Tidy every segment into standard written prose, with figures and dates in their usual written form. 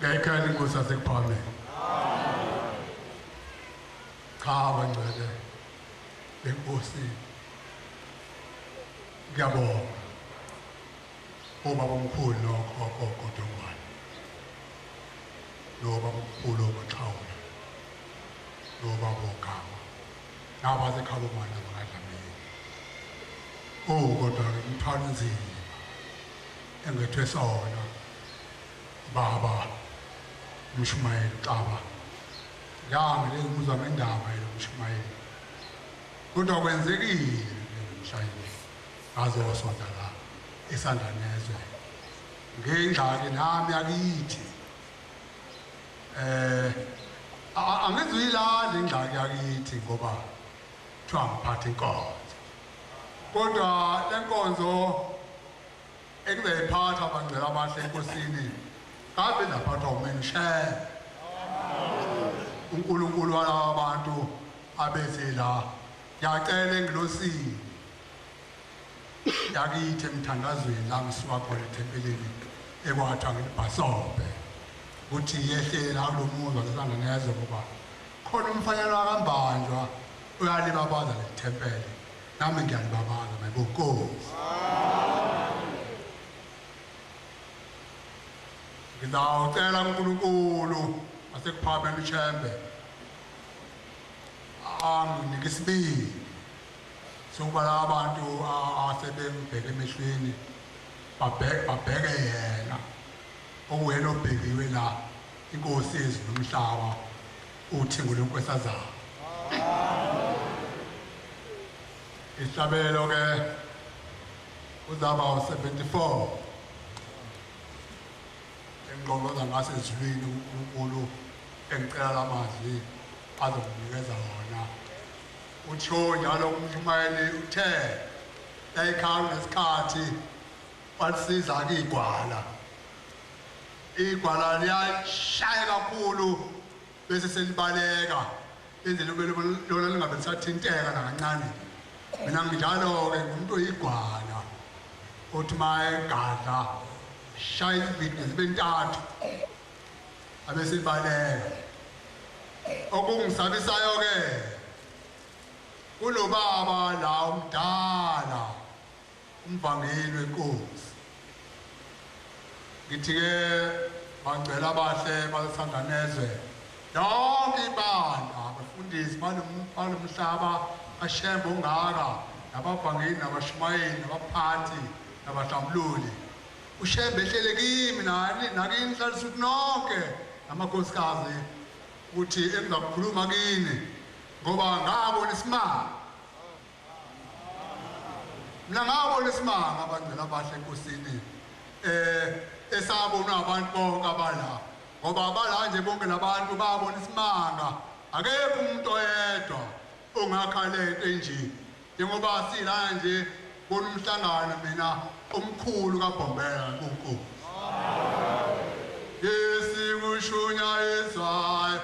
Ngayikhala inkosi yasekuphameni. Cha bangcwele benkosi. Ngiyabonga. Ubaba omkhulu nokhokho kodongwane. Nobaba omkhulu obaxhawula. Nobaba ogama. Nabaze khalomana bakadlamini. Kodwa umthwalo nzima. Engethwe sona. Baba Mshumayeli Xaba. Yami lengizwa ngendaba yomshumayeli. Kodwa kwenzekile umshayeli. Azosonda la eSandanezwe. Ngengxaki nami yakithi. Angizuyilala ingxaki yakithi ngoba kuthiwa ngiphatha inkonzo. Kodwa lenkonzo ekuzayiphatha abangcwele abahle enkosini kabe naphathwa uMenshele. uNkulunkulu walaba bantu abeze la yacela engilosini yakithi emthandazweni la ngisuka khona eThempelini ekwathiwa ngelibhasobhe ukuthi yehlela kulomuzi waseSandanezwe ngoba khona umfanyana wakambanjwa uyalibabaza lethempele nami ngiyalibabaza mayibonkosi. Ngizawucela uNkulunkulu asekuphamela uTshembe anginike isibindi sokuba la bantu asebembheke emehlweni babheke yena owena obhekiwe la inkosi yezulu nomhlaba uthingo lwenkwesazana. Isabelo ke uzaba u-74 engqoqoza ngase ezulwini uNkulunkulu engicela lamazwi azomnikeza wona. Utsho njalo uMshumayeli uthe yayikhanga nesikhathi walisiza igwala. Igwala liyashaya kakhulu bese selibaleka indlela lona lingabe lisathinteka nakancane. Mina njalo ke ngumuntu oyigwala uthi mayegadla shaya izibindi zibe ntathu abesibaleka. Okungisabisayo ke kulobaba la umdala umvangeli wenkosi. Ngithi ke bangcwele abahle baseSandanezwe yonke ibandla abafundisi balomhlaba ashembe ongaka nabavangeli nabashumayeli nabaphathi nabahlambululi. uShembe ehlele kimi nani nakini hlalisa ukuthi nonke amakhosikazi ukuthi engizakukhuluma kini ngoba ngabona isimanga. Mina ngabona isimanga abangcwele abahle enkosini esabona abantu bonke abala ngoba abala nje bonke labantu babona isimanga. Akekho umuntu oyedwa ongakhala into enje njengoba sila nje bona umhlangano mina omkhulu kaBhombela kuNkulunkulu. Yesikushunya ezwayo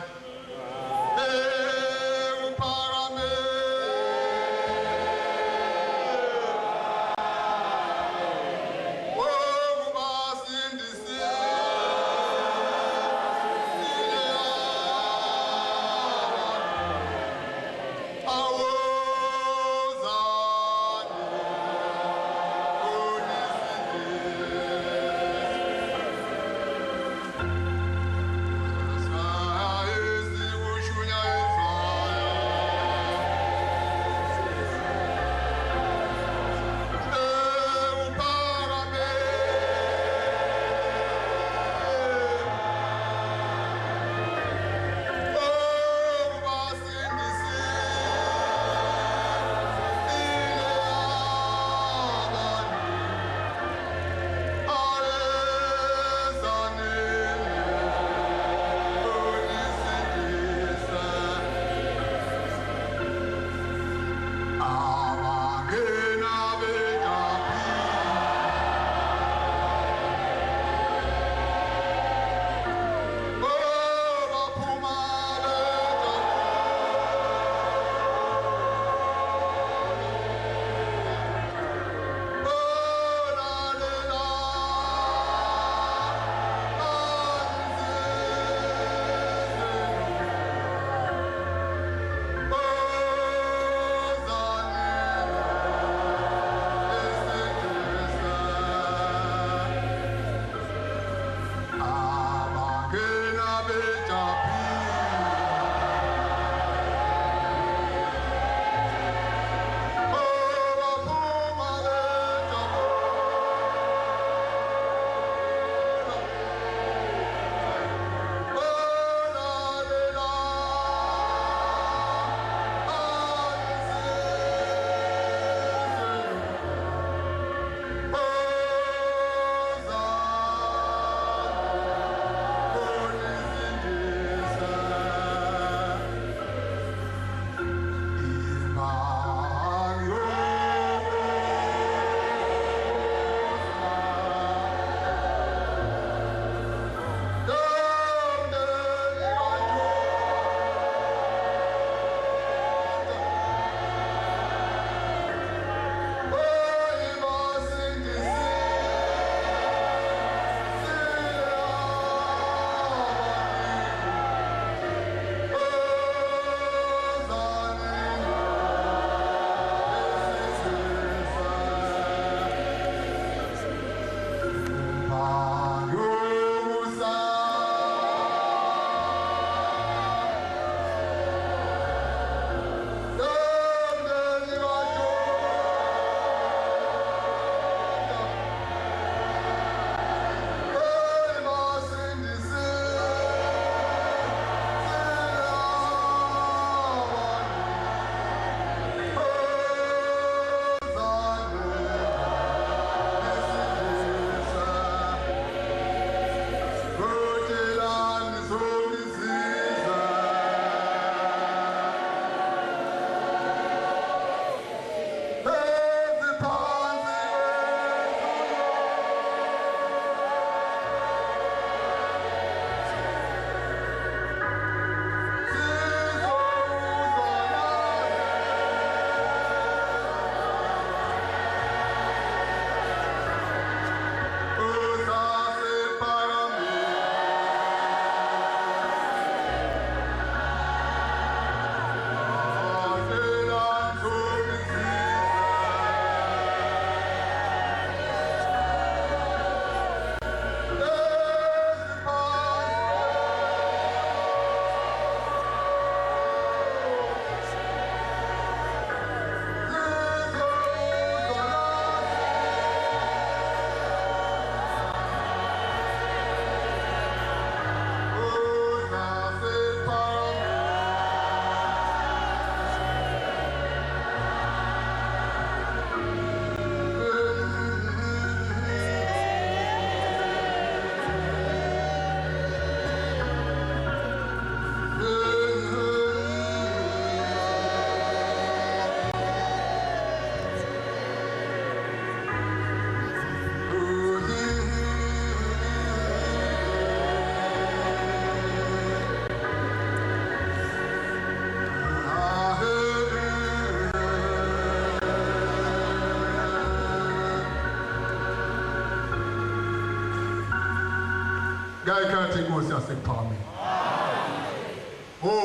ngayikhathi inkosi yasekuphakameni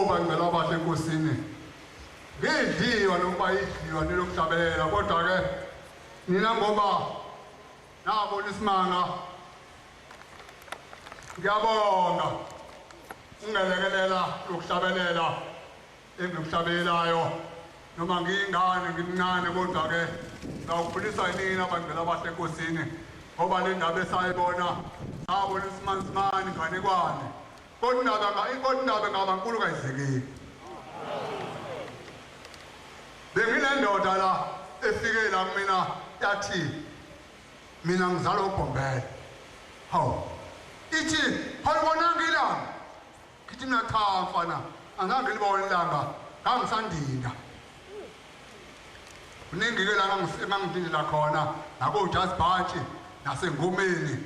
bangcwele abahle enkosini ngidliwa noma idliwa nilokuhlabela kodwa ke nina ngoba nabona isimanga ngiyabonga ungelekelela lokuhlabelela engikuhlabelayo noma ngiyingane ngimncane kodwa ke ngawukhulisa nina bangcwele abahle enkosini ngoba le ndaba esayibona sabona isimansimani inganekwane kodwa ngaba nkulu kayizekile benginendoda la efike la kumina yathi mina ngizalwa uBhombela hawu ithi halibonanga ilanga ngithi mina cha mfana angeke ngilibone ilanga ngangisandinda uningi ke la ngangidindela khona nabo Jasbhathi nasengomeni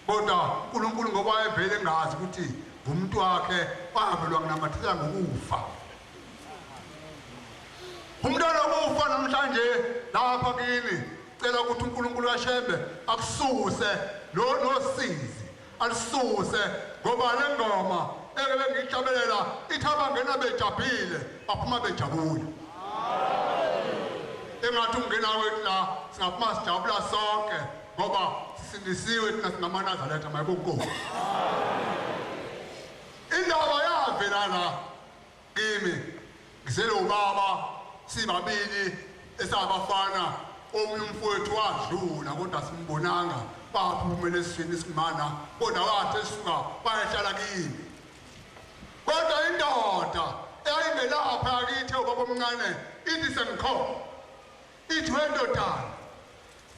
kodwa uNkulunkulu ngoba ayevele engazi ukuthi umuntu wakhe wabelwa nginamathela ngokufa umntwana wokufa namhlanje lapha kini cela ukuthi uNkulunkulu kaShembe akususe nosizi alisuse ngoba le ngoma ekebe ngihlabelela ithi abangena bejabhile baphuma bejabula engathi ungena wethu la singaphuma sijabula sonke ngoba sisindisiwe thina singamanazaretha mayibonkosi indaba yavela la kimi ngisele ubaba sibabili esabafana omunye umfowethu wadlula kodwa simbonanga baphumela esifini isimana kodwa wathi esuka bayehlala kimi kodwa indoda eyayingelapha yakithi ubaba omncane ithi sengikhona ithi wendodana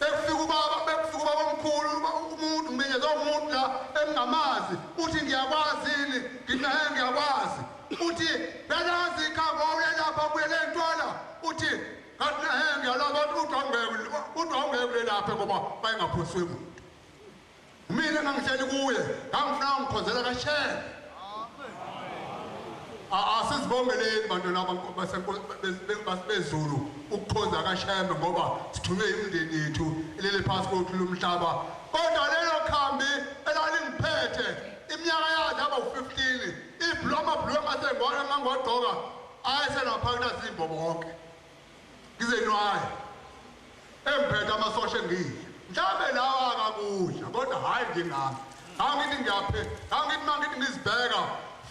bekufika ubaba omkhulu umuntu ngimenyeza umuntu la engingamazi uthi ngiyakwazini ngithi ngiyakwazi uthi belazi ikhambo lapha kuyele ntwala uthi ngathi ngiyalaba uthi awungeke lapha ngoba bayengaphoswe umuntu mina ngangihleli kuye ngangifuna ngikhonzela kaShembe asizibongeleni bantwana bezulu ukukhonza kaShembe ngoba sithunywe imindeni yethu elele phansi kwethu lomhlaba kodwa lelo khambi elalingiphethe iminyaka yakhe aba u15 ibloma asengwana ngangogqoka ayesenaphakathi izimbo bonke ngizenwaye emphethe amasosha engidla mhlambe lawa akakudla kodwa hayi ngingami angithi ngiyaphe angithi mangithi ngizibheka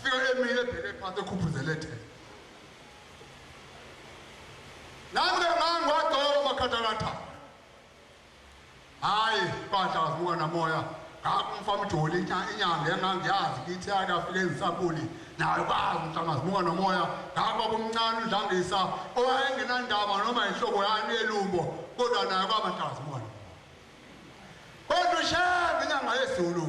fika emile ebheke phansi ekhuphuzele thena nami ngangogqoka makhathalatha hayi kwahla zimuka namoya ngakumfama ijoli inyanga engangiyazi kithi akafike ezisapuli nayo bazi mhlangazimuka nomoya ngaba bomncane udlangisa owayengenandaba noma inhlobo yani elumbo kodwa nayo kwabantazimuka kodwa uShembe inyanga yezulu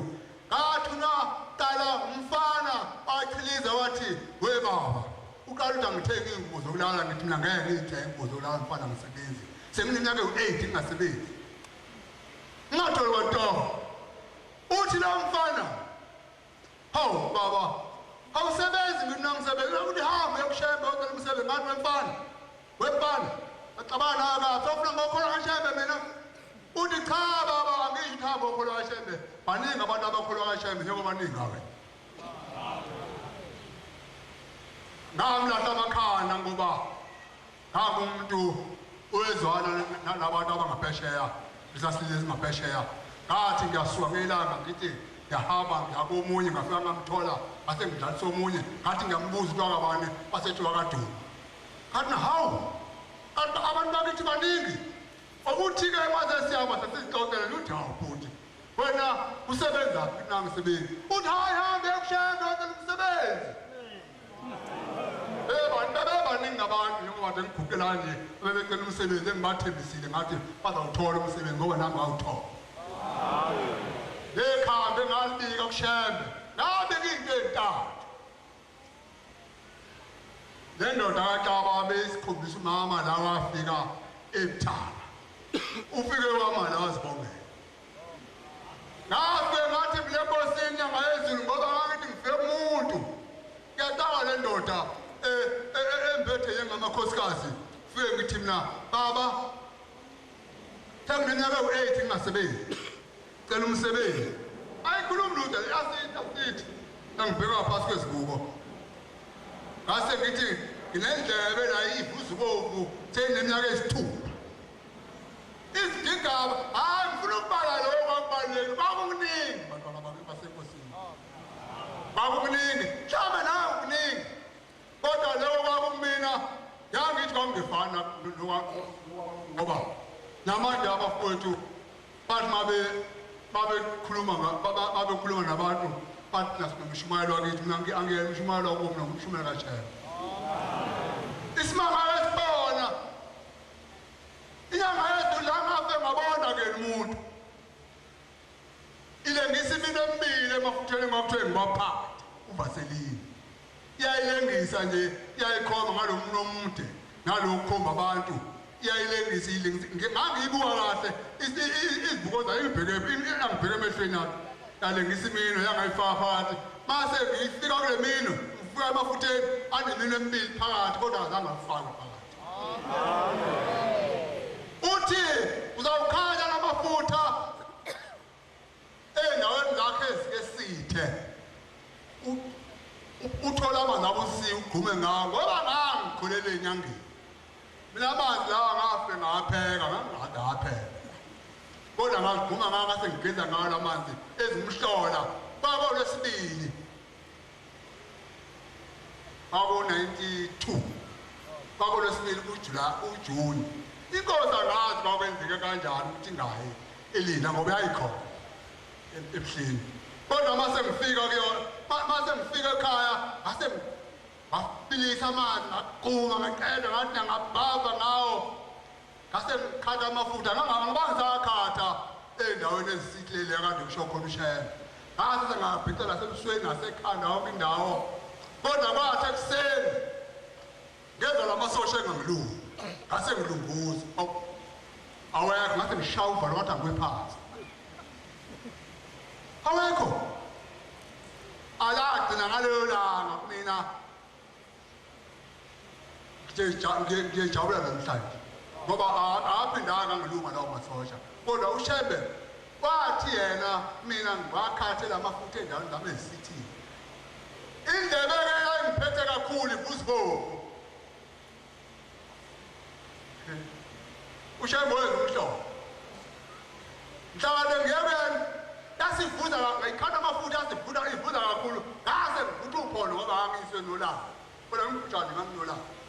ngathuna qala umfana achiliza wathi we baba uqala ukuthi angithenga ingubo zokulala ngithi mina ngeke ngiyithenge ingubo zokulala mfana ngisebenzi sengineminyaka u8 ngingasebenzi ngatholi kwanto uthi lo mfana hawu baba awusebenzi mina ngisebenza ukuthi hamba yokuShembe ucela umsebenzi ngathi wemfana axabana akathi ufuna ngokhola kaShembe mina uthi cha baba angisho khamba ngokhola kaShembe baningi abantu abakholwa kaShembe njengoba baningi ngawe ngamlahla amakhanda ngoba ngakumuntu oyezwana nabantu abangaphesheya isasilile singaphesheya ngathi ngiyasuka ngelanga ngithi ngiyahamba ngiyakomunye ngafika ngamthola base ngidlalisa omunye ngathi ngiyambuza ukuthi akabani basethi wakaduma ngathi hawu abantu bakithi baningi ukuthi ke maze siyaba sesixoxela ukuthi hawu bhuti wena usebenza nami sebenzi uthi hayi hambe yokuShembe umsebenzi baningi abantu njengoba nje ngiguqela nje bebecela umsebenzi engibathembisile ngathi bazawuthola umsebenzi ngoba nami ngawuthola lekhambe ngalibika kuShembe ngabeka into entathu le ndoda kaXaba besikhombisa umama la wafika ebuthaka ufike wama la wazibongela ngafike ngathi mlekosini nyanga yezulu ngoba ngathi ngifike umuntu ngiyaqala le ndoda emphethe yengamakhosikazi fike ngithi mina baba thangineminyaka u8 ngingasebenzi cela umsebenzi angikhulumi lutho asithi angibheka phasi kwezibuko ngase ngithi nginendlebe la ivuza ubovu seneminyaka esithupha izigigaba hayi ngifuna ukubala lokho kwakubalulekile bakuningi bantwana bami basenkosini bakuningi mhlawumbe nawe kuningi kodwa lokho kwakumina yangithi kwangifana ngoba namanje abafowethu bathi babekhuluma nabantu bathi nasinomshumayelo wakithi mina angiyena umshumayelo wakubo nomshumayelo kaJehova isimanga esibona inyanga yedlula ngafe ngabona ke umuntu ile ngisimini emibili emafutheni ngakuthiwe ngibaphathi uvaselini iyayilengisa nje iyayikhomba ngalomuntu omude nalokukhomba abantu iyayilengisa ngangiyibuka kahle izibuko zayo angibheke emehlweni yakhe yalengisa imino yangayifaka phakathi mase ngifika kule mino ngifika emafutheni anemino emibili phakathi kodwa azange afake phakathi uthi uzawukhanya lamafutha endaweni zakhe ezikesithe uthola amanzi abusiwe ugqume ngawo ngoba ngangikhulele enyangeni mina amanzi lawa ngafe ngapheka ngapheka kodwa ngagquma ngase ngigeza ngawo lamanzi ezimhlola kwakolwesibili kwako-92 kwakolwesibili uJuni inkosi angazi kwakwenzeke kanjani ukuthi ngayi elina ngoba yayikhona ebuhleni kodwa mase ngifika ekhaya ngase ngabilisa amanzi ngaquma ngaqeda ngathi ngabhava ngawo ngase ngikhatha amafutha ngisakhatha endaweni ezisihlele kade kusho khona ushayela ngase ngabhicela sebusweni nasekhanda yonke indawo kodwa kwathi ekuseni ngeza lamasosha engangilungi ngase ngilunguza awekho ngase ngishaya uvalo wathi angikwe phansi awekho alagcina ngaleyo langa mina ngiyejabula namhlanje ngoba aphindanga ngilunga lawo masosha kodwa uShembe wathi yena mina ngwakhathela amafutha endaweni zami ezisithini indlebe ke yayingiphethe kakhulu ivuzibovu uShembe wezumhlobo mhlawumbe ngiyekeni yasivuza ngayikhatha amafutha ivuza kakhulu ngase ngivutha uphondo ngoba ngangiswe nolanga kodwa ngikujane nganginolanga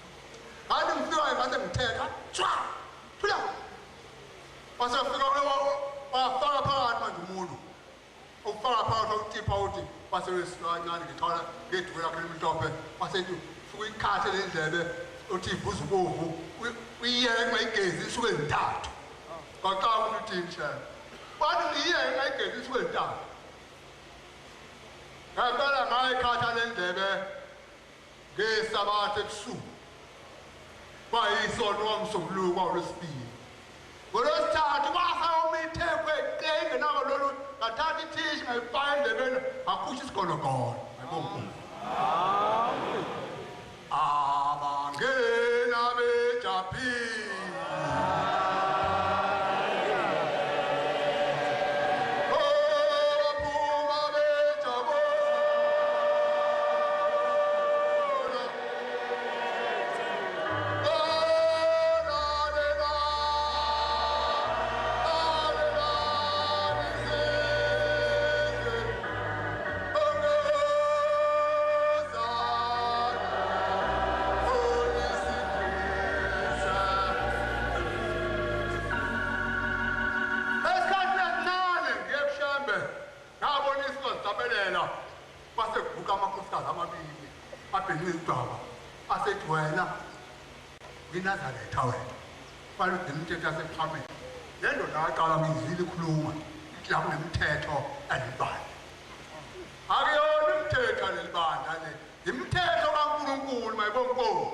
kanti ngifika ngase ngithetha tshwa thula wasefika wafaka phakathi manje umuntu ufaka phakathi ukutipha uthi wasewesincane ngixola ngeduku lakhe elimhlophe wasethi fuka ikhathe lendlebe uthi ivuza ubovu uyiyeke ngayigezi isuke ezintathu kwaqala ukuthi mshaya wathi ngiyiyeke ngayigezi isuke ezintathu ngaqala ngayikhatha lendlebe ngesabatha ebusuku kwayisonto wamsombuluko kwalwesibili ngolwesithathu kwasawomithekwe eqenge nako lolu ngathatha ithishi ngayifaka endlebeni ngakhusha isigonogono abangena bejaphile Nazaretha wena baludela umthetho yasePhakameni le ndoda yaqala ngizile ikhuluma la kunemithetho elibandla akuyona imithetho lelibandla le imithetho kaNkulunkulu mayibonkomo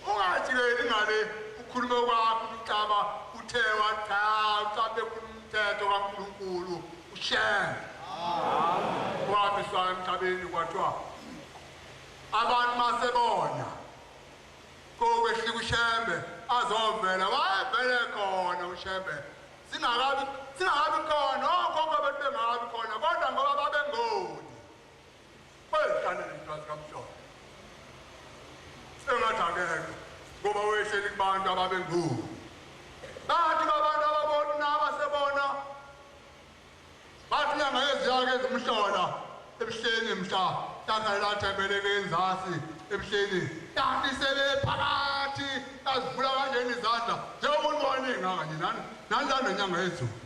ungathi ke ingale ukhulume kwakho ucaba uthe wacha ucabe umthetho kaNkulunkulu ushaya wathi emhlabeni kwathiwa abantu masebona kowehlika uShembe azovela wayevele khona uShembe singakabi singabi khona okhokho bethu bengabi khona kodwa ngoba babengoni kwezihlale lentwazi kamhlophe sengathi akekho ngoba wehleli kubantu ababengoni bathi babantu ababona abasebona bathi nyanga eziyake ezimhlola ebuhleni mhla takhala thembeleke enzasi ebuhleni kanti sebephakathi azivula kanjeni izandla njengomuntu waningi kanje nani nenyanga yezulu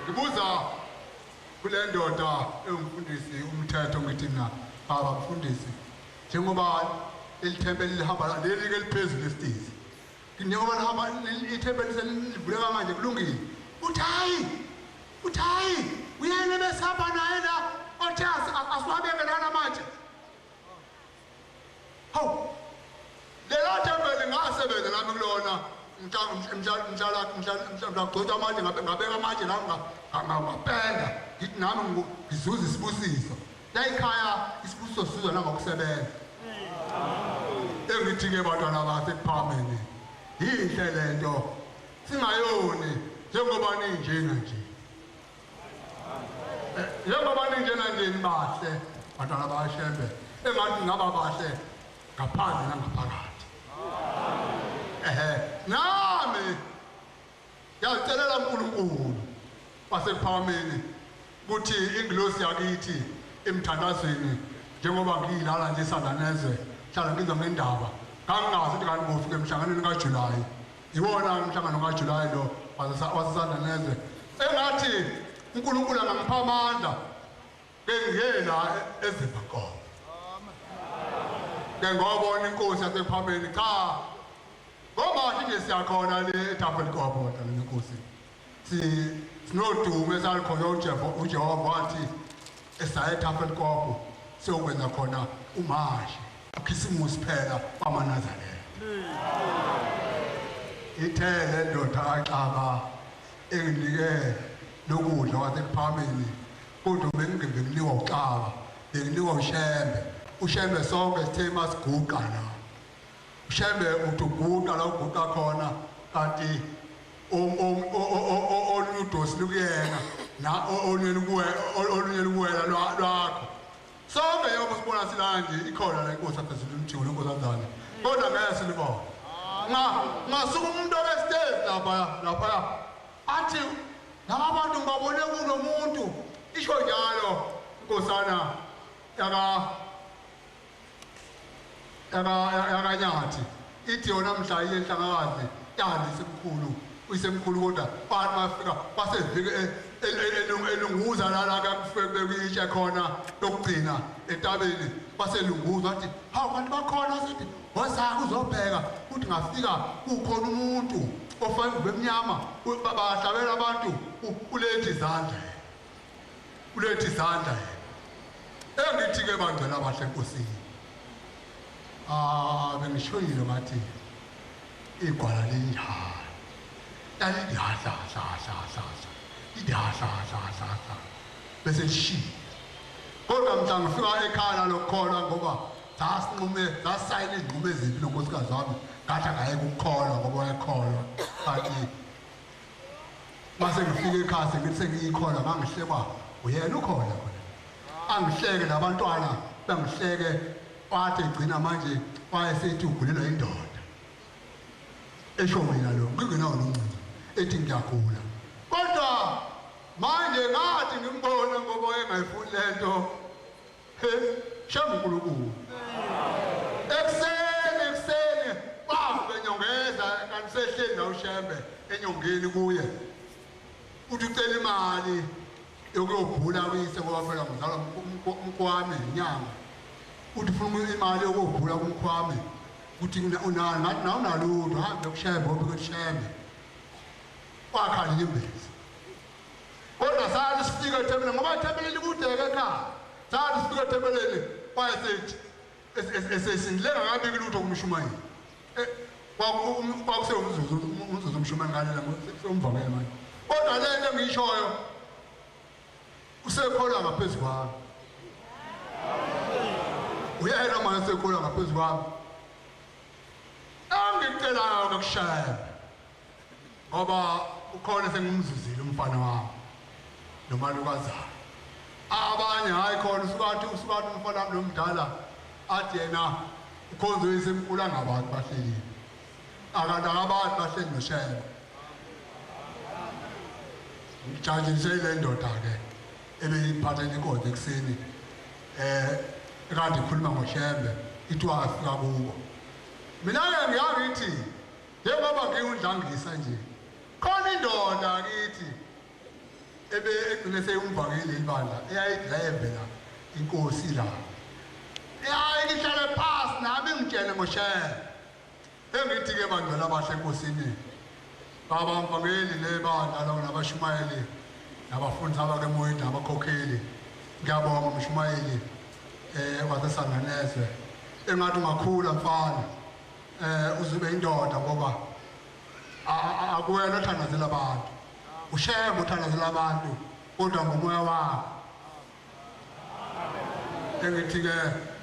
ngibuza kule ndoda engumfundisi umthetho ngithi mina baba mfundisi njengoba ilithempeli lihamba leli ke liphezulu lesitizi njengoba lihamba ithempeli selivuleka manje kulungile uthi hayi uyena besihamba naye la othi asiwabeke lana manje hawu lela thempeli ngasebenza nami kulona mhla gcotha manje ngabeka manje la ngapenda ngithi nami ngizuza isibusiso la ekhaya isibusiso sizwa nangokusebenza engithi-ke bantwana basekuphameni yinhle lento singayoni njengoba ninjena nje njengoba ninjena nje nibahle bantwana bashembe engathi ngaba bahle ngaphandle nangaphakathi nami yacelela uNkulunkulu wasekuphameni ukuthi ingilosi yakithi emthandazweni njengoba ngiyilala nje Sandanezwe hlala ngizwa ngendaba kangazi ukuthi kanti ngofika emhlanganweni kaJulayi iwona umhlangano kaJulayi lo waseSandanezwe engathi uNkulunkulu angangipha amandla ngengena eZimbabwe ngengobona inkosi yasekuphameni cha ngoba nje siyakhona le eTafelkop kodwa lenkosi sinodumo esalikhona uJehova wathi esaya eTafelkop siyokwenza khona umashi ukhisimusi phela wamaNazaretha ithele ndoda kaXaba enginike lokudla kwasekuphameni kodwa bengingeniwa uXaba benginiwa uShembe sonke sithe masiguqa la uShembe uguqa la uguqa khona kanti oludosi lukuyena na olunye luwela lwakho sonke yebo sibona silanje ikhona la inkosi yaphezulu lenkosi kanjani kodwa ngeke silibona ngasuka umuntu okestage lapha athi nabantu ngabone kunomuntu isho njalo inkosana yakanyathi ithi yona mhla yenhlangakazi yandise mkhulu uyisemkhulu kodwa bathi bafika basevike elunguza la kakufike bekuyitshe khona lokugcina etabeni baselunguza athi hawu kanti bakhona sithi wosaka uzobheka ukuthi ngafika kukhona umuntu ofana bemnyama bahlabela abantu ulethe izandla engithi ke bangcela abahle enkosini bengishoyile ngathi igwala linjalo bese lishilo kodwa mhla ngifika ekhaya lokukholwa ngoba zasayina izinqumo ezimbi nonkosikazi wami ngathi angayeke ukukholwa ngoba wayekholwa kanti mase ngifika ekhaya sengithi sengiyikholwa ngangihlekwa uyena ukholwa khona angihleke nabantwana bangihleke wathi egcina manje wayesethi ugulelwa indoda esho mina lo ngingenawo nomncane ethi ngiyagula kodwa manje ngathi ngimbona ngoba engayifuni lento shama uNkulunkulu ekseni babe nyongeza kanti sehleli la uShembe enyongeni kuye uthi ucela imali yokuyobhula kuyise ngoba phela ngizalwa umkwami inyanga uthi ufuna imali yokubhula kumkhwami uthi unalo ngathi nawo nalutho hambe kuShembe obike kuShembe wakhala inyembezi kodwa sathi sifika ethembeleni ngoba ethembeleni kudeke ekhaya sathi sifika ethembeleni wayesethi esesindlenga ngabiki lutho kumshumayeli kwakusele umzuzu umshumayeli ngale la somvakela manje kodwa lento engiyishoyo usekholwa ngaphezulu kwami uyena manje sekholwa ngaphezulu kwami angicelayo ngokushaya ngoba ukhona sengimzuzile umfana wami nomalukazana abanye hayi khona usukathi umfana wami lomdala athi yena ukhonzo isemkhulu ngabantu bahlelile akanda abantu bahleli noshebe ngijajise le ndoda ke ebeyiphathele inkonzo ekseni kanti ikhuluma ngoshembe ithi wafika kubo mina ke ngiyakithi njengoba ngiyundlangisa nje khona indoda kithi egcine seyumvakile ibandla eyayidrivela inkosi la ngihlale phasi nami ngitshele ngoshembe engithi ke bandla abahle enkosini baba mvangeli le bandla lawo nabashumayeli nabafundi abakemoyeni nabakhokheli ngiyabonga umshumayeli wasesanganezwe engathi ungakhula mfana uzube indoda ngoba akuwena othandazela abantu ushembe uthandazela abantu kodwa ngomoya wakho engithi ke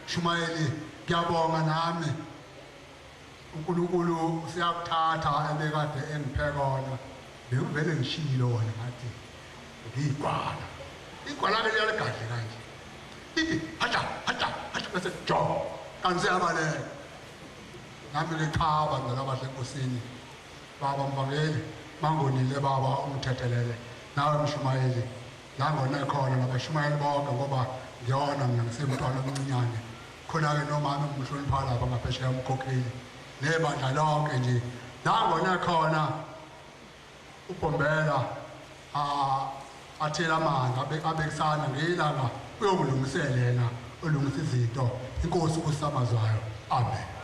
shumayeli ngiyabonga nami uNkulunkulu siyakuthatha ebekade engiphe kona vele ngishilo wona ngathi igwala ke liyaligadle kanje ithi haja bese job kanti siyabaleka nami ke cha bandla abahle enkosini baba mvangeli mangonile baba umthethelele nawe mshumayeli la ngona khona nabashumayeli bonke ngoba ngiyona mina ngisemntwana omncinyane khona ke nomama umhlonipha lapha ngaphesheya umkhokheli nebandla lonke nje la ngona khona uBombela athela amanga abekusana ngelanga uyongilungisela yena olungisa izinto inkosi usamazwayo amen.